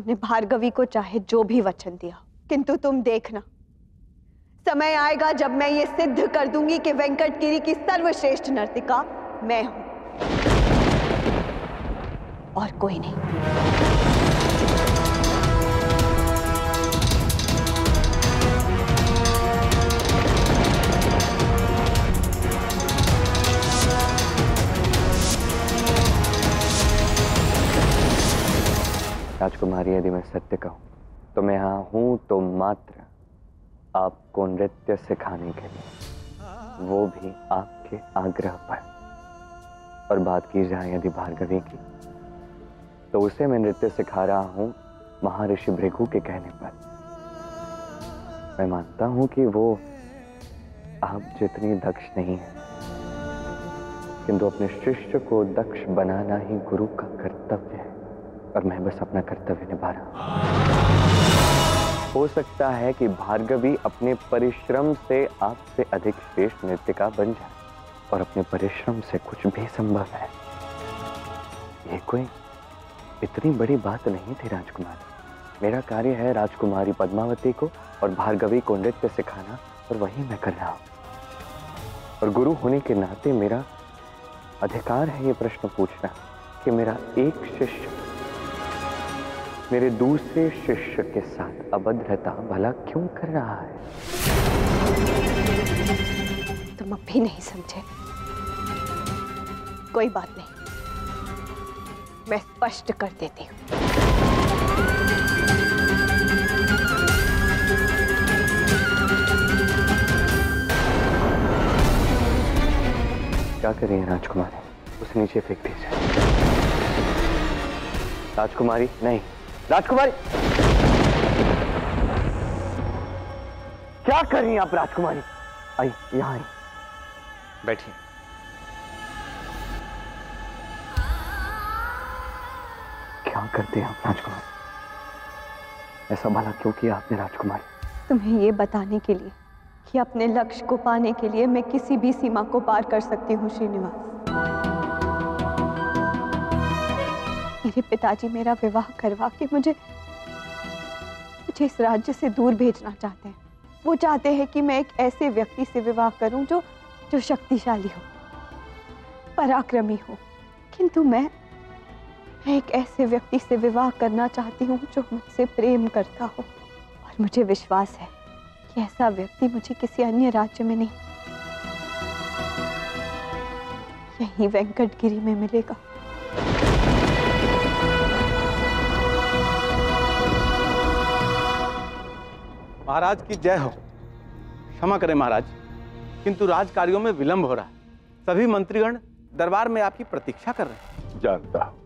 तुमने भार्गवी को चाहे जो भी वचन दिया, किंतु तुम देखना, समय आएगा जब मैं ये सिद्ध कर दूंगी कि वेंकटगिरी की सर्वश्रेष्ठ नर्तिका मैं हूं और कोई नहीं। राजकुमारी, यदि मैं सत्य कहूं तो मैं यहाँ हूं तो मात्र आपको नृत्य सिखाने के लिए, वो भी आपके आग्रह पर। और बात की जाए यदि भार्गवी की, तो उसे मैं नृत्य सिखा रहा हूं महर्षि भृगु के कहने पर। मैं मानता हूं कि वो आप जितनी दक्ष नहीं है, किंतु अपने शिष्य को दक्ष बनाना ही गुरु का कर्तव्य है, और मैं बस अपना कर्तव्य निभा रहा हूं। हो सकता है कि भार्गवी अपने परिश्रम से आपसे अधिक श्रेष्ठ नृत्यिका बन जाए, और अपने परिश्रम से कुछ भी संभव है। ये कोई इतनी बड़ी बात नहीं थी राजकुमारी। मेरा कार्य है राजकुमारी पद्मावती को और भार्गवी को नृत्य सिखाना, और वही मैं कर रहा हूं। और गुरु होने के नाते मेरा अधिकार है ये प्रश्न पूछना कि मेरा एक शिष्य मेरे दूसरे शिष्य के साथ अभद्रता भला क्यों कर रहा है? तुम अब भी नहीं समझे। कोई बात नहीं, मैं स्पष्ट कर देती हूं। क्या कर रही है राजकुमारी? उसे नीचे फेंक दीजिए। राजकुमारी नहीं, राजकुमारी क्या कर रही हैं आप? राजकुमारी आई, यहाँ आई, बैठिए। क्या करते हैं आप राजकुमारी? ऐसा भला क्यों किया आपने राजकुमारी? तुम्हें ये बताने के लिए कि अपने लक्ष्य को पाने के लिए मैं किसी भी सीमा को पार कर सकती हूँ श्रीनिवास। मेरे पिताजी मेरा विवाह करवा के मुझे इस राज्य से दूर भेजना चाहते हैं। वो चाहते हैं कि मैं एक ऐसे व्यक्ति से विवाह करूं जो शक्तिशाली हो, पराक्रमी हो, किंतु मैं एक ऐसे व्यक्ति से विवाह करना चाहती हूं जो मुझसे प्रेम करता हो, और मुझे विश्वास है कि ऐसा व्यक्ति मुझे किसी अन्य राज्य में नहीं, यहीं वेंकटगिरी में मिलेगा। महाराज की जय हो। क्षमा करें महाराज, किंतु राज कार्यों में विलंब हो रहा है। सभी मंत्रीगण दरबार में आपकी प्रतीक्षा कर रहे हैं। जानता हूं,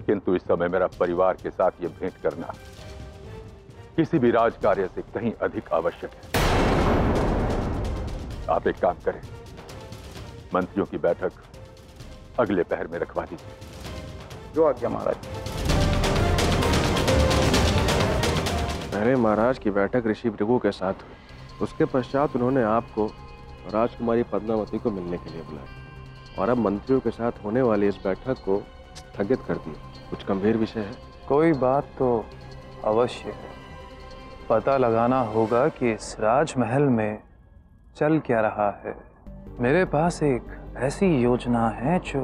किंतु इस समय मेरा परिवार के साथ ये भेंट करना किसी भी राज कार्य से कहीं अधिक आवश्यक है। आप एक काम करें, मंत्रियों की बैठक अगले पहर में रखवा दीजिए। जो आज्ञा महाराज। पहले महाराज की बैठक ऋषि भृगु के साथ हुई, उसके पश्चात उन्होंने आपको राजकुमारी पद्मावती को मिलने के लिए बुलाया, और अब मंत्रियों के साथ होने वाली इस बैठक को स्थगित कर दिया। कुछ गंभीर विषय है? कोई बात तो अवश्य है। पता लगाना होगा कि इस राजमहल में चल क्या रहा है। मेरे पास एक ऐसी योजना है जो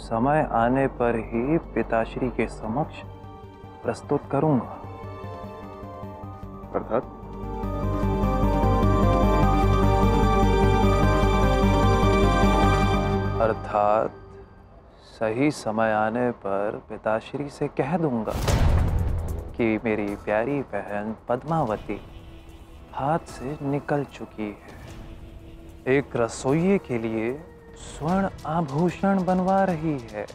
समय आने पर ही पिताश्री के समक्ष प्रस्तुत करूंगा। अर्थात? अर्थात सही समय आने पर पिताश्री से कह दूंगा कि मेरी प्यारी बहन पद्मावती हाथ से निकल चुकी है। एक रसोइये के लिए स्वर्ण आभूषण बनवा रही है,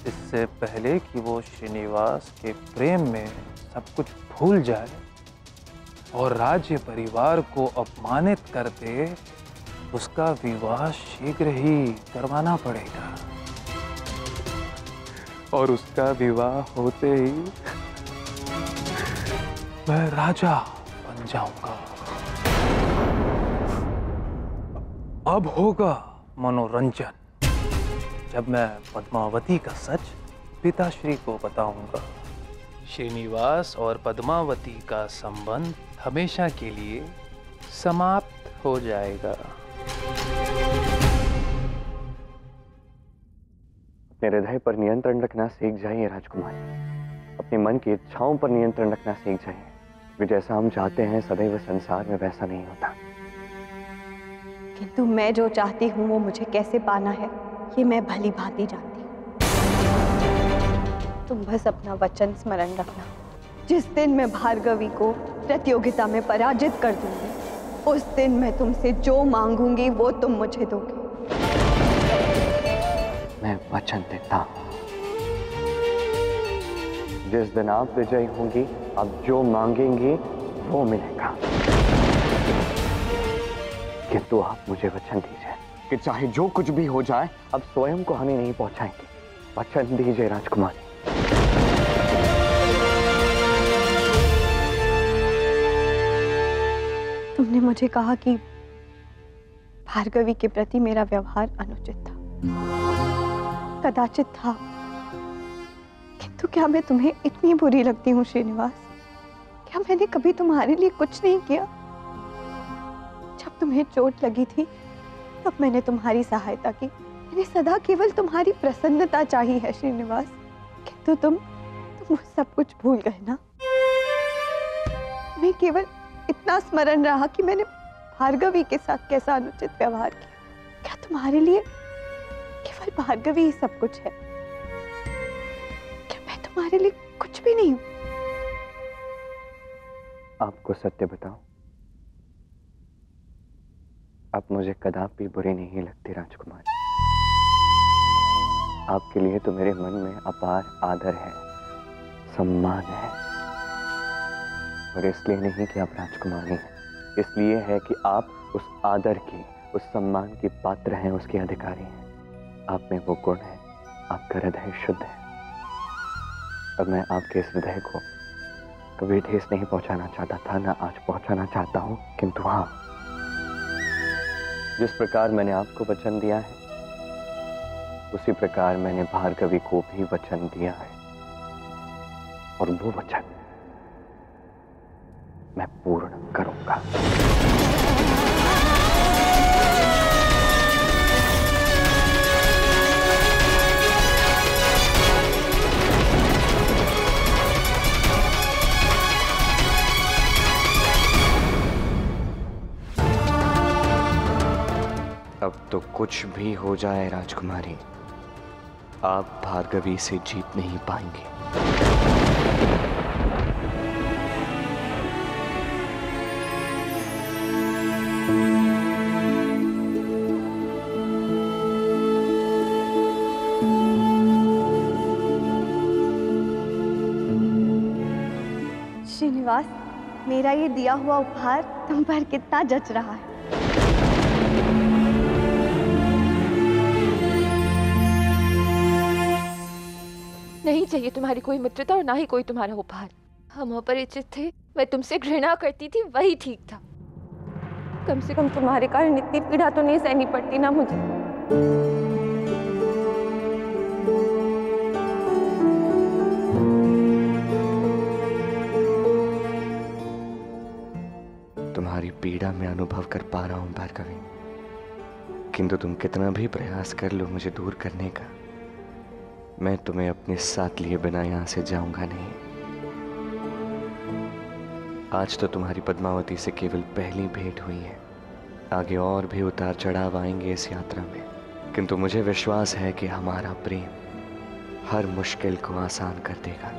इससे पहले कि वो श्रीनिवास के प्रेम में सब कुछ भूल जाए और राज्य परिवार को अपमानित कर दे। उसका विवाह शीघ्र ही करवाना पड़ेगा, और उसका विवाह होते ही मैं राजा बन जाऊंगा। अब होगा मनोरंजन, जब मैं पद्मावती का सच पिताश्री को बताऊंगा। श्रीनिवास और पद्मावती का संबंध हमेशा के लिए समाप्त हो जाएगा। अपने हृदय पर नियंत्रण रखना सीख जाइए राजकुमारी। अपने मन की इच्छाओं पर नियंत्रण रखना सीख जाइए, क्योंकि जैसा हम चाहते हैं सदैव संसार में वैसा नहीं होता। किंतु मैं जो चाहती हूँ वो मुझे कैसे पाना है ये मैं भली भांति जानती हूँ। तुम बस अपना वचन स्मरण रखना। जिस दिन मैं भार्गवी को प्रतियोगिता में पराजित कर दूंगी, उस दिन मैं तुमसे जो मांगूंगी वो तुम मुझे दोगे। मैं वचन देता हूं, जिस दिन आप विजयी होंगी, आप जो मांगेंगी वो मिलेगा। किंतु आप मुझे वचन दीजिए कि चाहे जो कुछ भी हो जाए, अब स्वयं को हानि नहीं पहुंचाएंगे। वचन दीजिए राजकुमारी। तुमने मुझे कहा कि भार्गवी के प्रति मेरा व्यवहार अनुचित था, कदाचित था, किंतु क्या मैं तुम्हें इतनी बुरी लगती हूँ श्रीनिवास? क्या मैंने कभी तुम्हारे लिए कुछ नहीं किया? जब तुम्हें चोट लगी थी तब मैंने तुम्हारी सहायता की। मैंने सदा केवल तुम्हारी प्रसन्नता चाही है श्रीनिवास, किंतु तुम सब कुछ भूल गए ना। मैं केवल इतना स्मरण रहा कि मैंने भार्गवी के साथ कैसा अनुचित व्यवहार किया। क्या तुम्हारे लिए केवल भार्गवी ही सब कुछ है? क्या मैं तुम्हारे लिए कुछ भी नहीं हूं? आपको सत्य बताऊं, आप मुझे कदापि बुरी नहीं लगती राजकुमारी। आपके लिए तो मेरे मन में अपार आदर है, सम्मान है, और इसलिए नहीं कि आप राजकुमारी हैं, इसलिए है कि आप उस आदर की, उस सम्मान की पात्र हैं, उसके अधिकारी हैं। आप में वो गुण है, आपका हृदय शुद्ध है, और मैं आपके इस हृदय को कभी ठेस नहीं पहुंचाना चाहता था, ना आज पहुंचाना चाहता हूं। किंतु हाँ, जिस प्रकार मैंने आपको वचन दिया है, उसी प्रकार मैंने भार्गवी को भी वचन दिया है, और वो वचन मैं पूर्ण करूंगा। अब तो कुछ भी हो जाए राजकुमारी, आप भार्गवी से जीत नहीं पाएंगे। श्रीनिवास, मेरा ये दिया हुआ उपहार तुम पर कितना जच रहा है। नहीं चाहिए तुम्हारी कोई मित्रता और ना ही कोई तुम्हारा उपहार। हम अपरिचित थे, मैं तुमसे घृणा करती थी, वही ठीक था। कम से कम तुम्हारे कारण इतनी पीड़ा तो नहीं सहनी पड़ती ना मुझे। तुम्हारी पीड़ा मैं अनुभव कर पा रहा हूं भार्गवी, किंतु तुम कितना भी प्रयास कर लो मुझे दूर करने का, मैं तुम्हें अपने साथ लिए बिना यहां से जाऊंगा नहीं। आज तो तुम्हारी पद्मावती से केवल पहली भेंट हुई है, आगे और भी उतार चढ़ाव आएंगे इस यात्रा में, किंतु मुझे विश्वास है कि हमारा प्रेम हर मुश्किल को आसान कर देगा।